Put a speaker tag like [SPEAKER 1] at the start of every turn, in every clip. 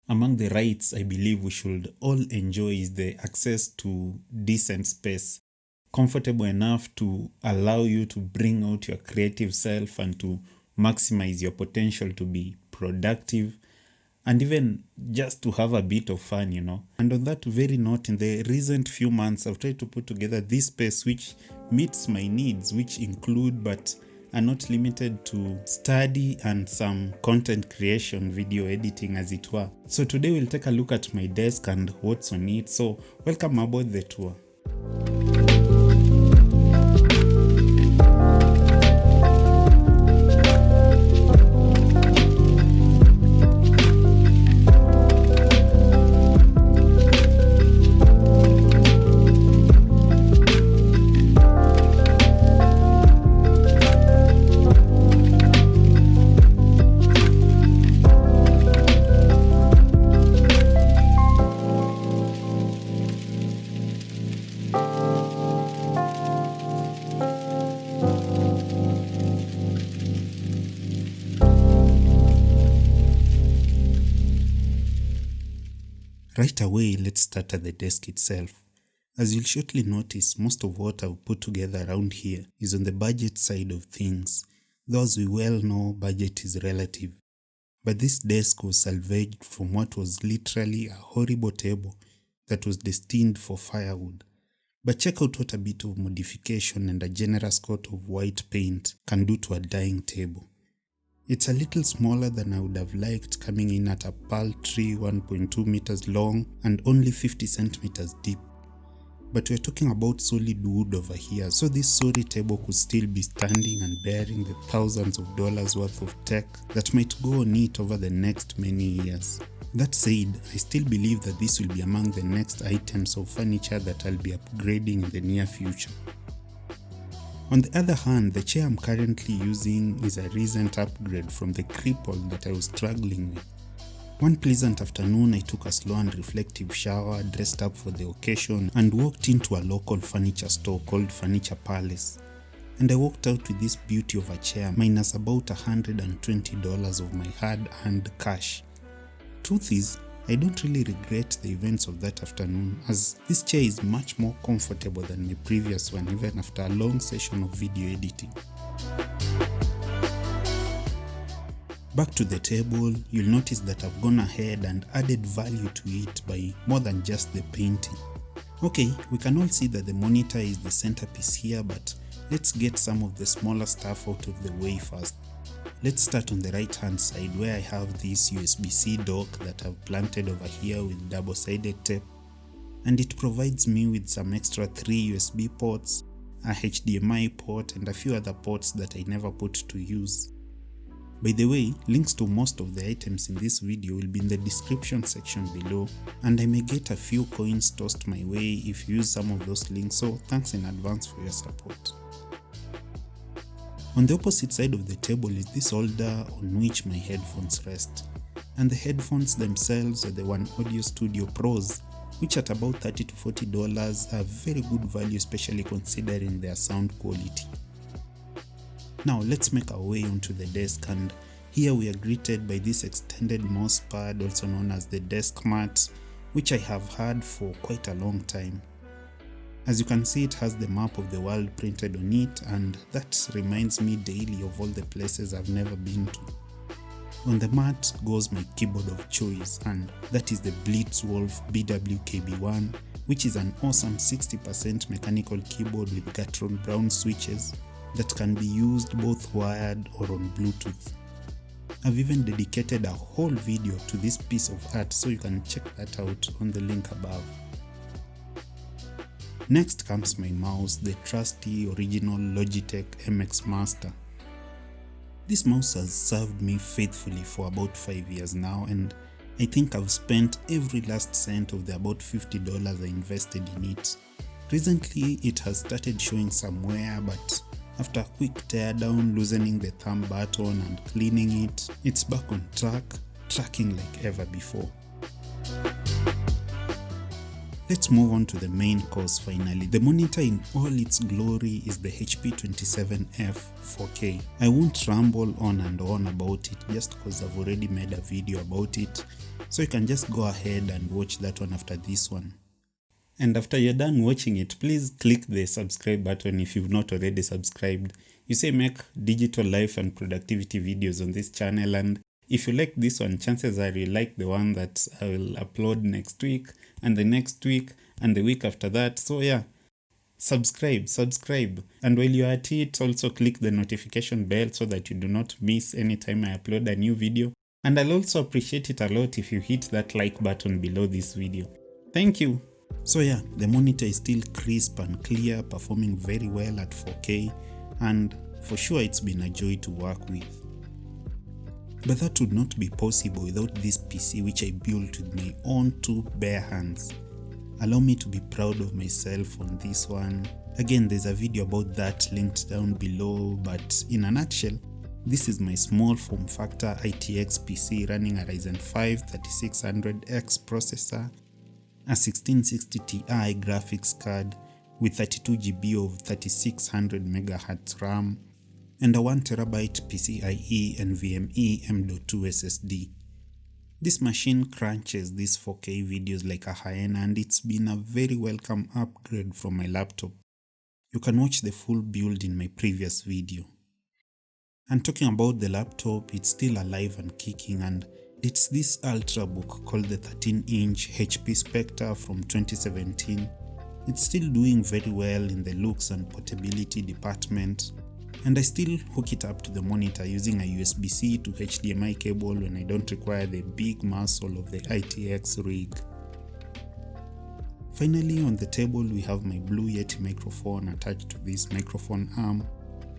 [SPEAKER 1] Among the rights I believe we should all enjoy is the access to decent space, comfortable enough to allow you to bring out your creative self and to maximize your potential to be productive and even just to have a bit of fun, And on that very note, in the recent few months, I've tried to put together this space which meets my needs, which include but are not limited to study and some content creation, video editing as it were. So today we'll take a look at my desk and what's on it. So welcome aboard the tour. Right away, let's start at the desk itself. As you'll shortly notice, most of what I've put together around here is on the budget side of things. Though as we well know, budget is relative. But this desk was salvaged from what was literally a horrible table that was destined for firewood. But check out what a bit of modification and a generous coat of white paint can do to a dying table. It's a little smaller than I would have liked, coming in at a paltry 1.2 meters long and only 50 centimeters deep. But we're talking about solid wood over here, so this sorry table could still be standing and bearing the thousands of dollars worth of tech that might go on it over the next many years. That said, I still believe that this will be among the next items of furniture that I'll be upgrading in the near future. On the other hand, the chair I'm currently using is a recent upgrade from the cripple that I was struggling with. One pleasant afternoon, I took a slow and reflective shower, dressed up for the occasion, and walked into a local furniture store called Furniture Palace. And I walked out with this beauty of a chair minus about $120 of my hard-earned cash. Truth is, I don't really regret the events of that afternoon, as this chair is much more comfortable than my previous one even after a long session of video editing. Back to the table, you'll notice that I've gone ahead and added value to it by more than just the painting. Okay, we can all see that the monitor is the centerpiece here, but let's get some of the smaller stuff out of the way first. Let's start on the right hand side where I have this USB-C dock that I've planted over here with double-sided tape, and it provides me with some extra 3 USB ports, a HDMI port and a few other ports that I never put to use. By the way, links to most of the items in this video will be in the description section below, and I may get a few coins tossed my way if you use some of those links, so thanks in advance for your support. On the opposite side of the table is this holder on which my headphones rest, and the headphones themselves are the Oneodio Studio Pros, which at about $30 to $40 are very good value, especially considering their sound quality. Now let's make our way onto the desk, and here we are greeted by this extended mouse pad, also known as the desk mat, which I have had for quite a long time. As you can see, it has the map of the world printed on it, and that reminds me daily of all the places I've never been to. On the mat goes my keyboard of choice, and that is the Blitzwolf BW-KB1, which is an awesome 60% mechanical keyboard with Gattron brown switches that can be used both wired or on Bluetooth. I've even dedicated a whole video to this piece of art, so you can check that out on the link above. Next comes my mouse, the trusty original Logitech MX Master. This mouse has served me faithfully for about 5 years now, and I think I've spent every last cent of the about $50 I invested in it. Recently it has started showing some wear, but after a quick teardown, loosening the thumb button and cleaning it, it's back on track, tracking like ever before. Let's move on to the main course finally. The monitor in all its glory is the HP 27F 4K. I won't ramble on and on about it just because I've already made a video about it, So you can just go ahead and watch that one after this one. And after you're done watching it, please click the subscribe button if you've not already subscribed. You say make digital life and productivity videos on this channel, and if you like this one, chances are you like the one that I will upload next week, and the next week, and the week after that. So yeah, subscribe. And while you're at it, also click the notification bell so that you do not miss any time I upload a new video. And I'll also appreciate it a lot if you hit that like button below this video. Thank you. So yeah, the monitor is still crisp and clear, performing very well at 4K, and for sure it's been a joy to work with. But that would not be possible without this PC, which I built with my own 2 bare hands. Allow me to be proud of myself on this one. Again, there's a video about that linked down below, but in a nutshell, this is my small form factor ITX PC running a Ryzen 5 3600X processor, a 1660 Ti graphics card with 32GB of 3600MHz RAM, and a 1TB PCIe NVMe M.2 SSD. This machine crunches these 4K videos like a hyena, and it's been a very welcome upgrade from my laptop. You can watch the full build in my previous video. And talking about the laptop, it's still alive and kicking, and it's this ultrabook called the 13-inch HP Spectre from 2017. It's still doing very well in the looks and portability department, and I still hook it up to the monitor using a USB-C to HDMI cable when I don't require the big muscle of the ITX rig. Finally, on the table we have my blue Yeti microphone attached to this microphone arm,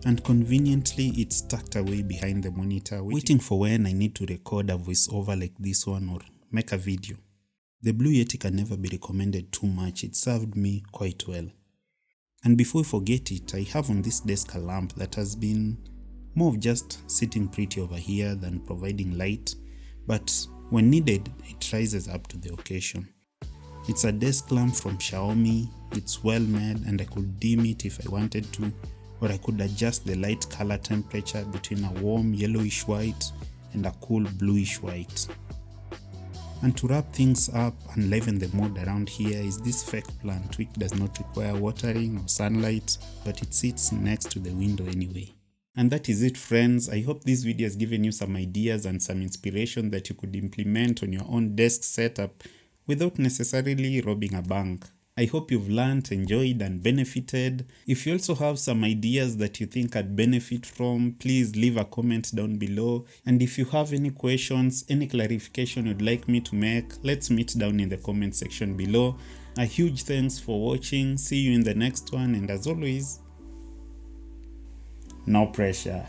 [SPEAKER 1] and conveniently it's tucked away behind the monitor, waiting for when I need to record a voiceover like this one or make a video. The blue Yeti can never be recommended too much, it served me quite well. And before I forget it, I have on this desk a lamp that has been more of just sitting pretty over here than providing light, but when needed, it rises up to the occasion. It's a desk lamp from Xiaomi, it's well made, and I could dim it if I wanted to, or I could adjust the light color temperature between a warm yellowish white and a cool bluish white. And to wrap things up and liven the mood around here is this fake plant which does not require watering or sunlight, but it sits next to the window anyway. And that is it, friends. I hope this video has given you some ideas and some inspiration that you could implement on your own desk setup without necessarily robbing a bank. I hope you've learned, enjoyed, and benefited. If you also have some ideas that you think I'd benefit from, please leave a comment down below. And if you have any questions, any clarification you'd like me to make, let's meet down in the comment section below. A huge thanks for watching. See you in the next one, and as always, no pressure.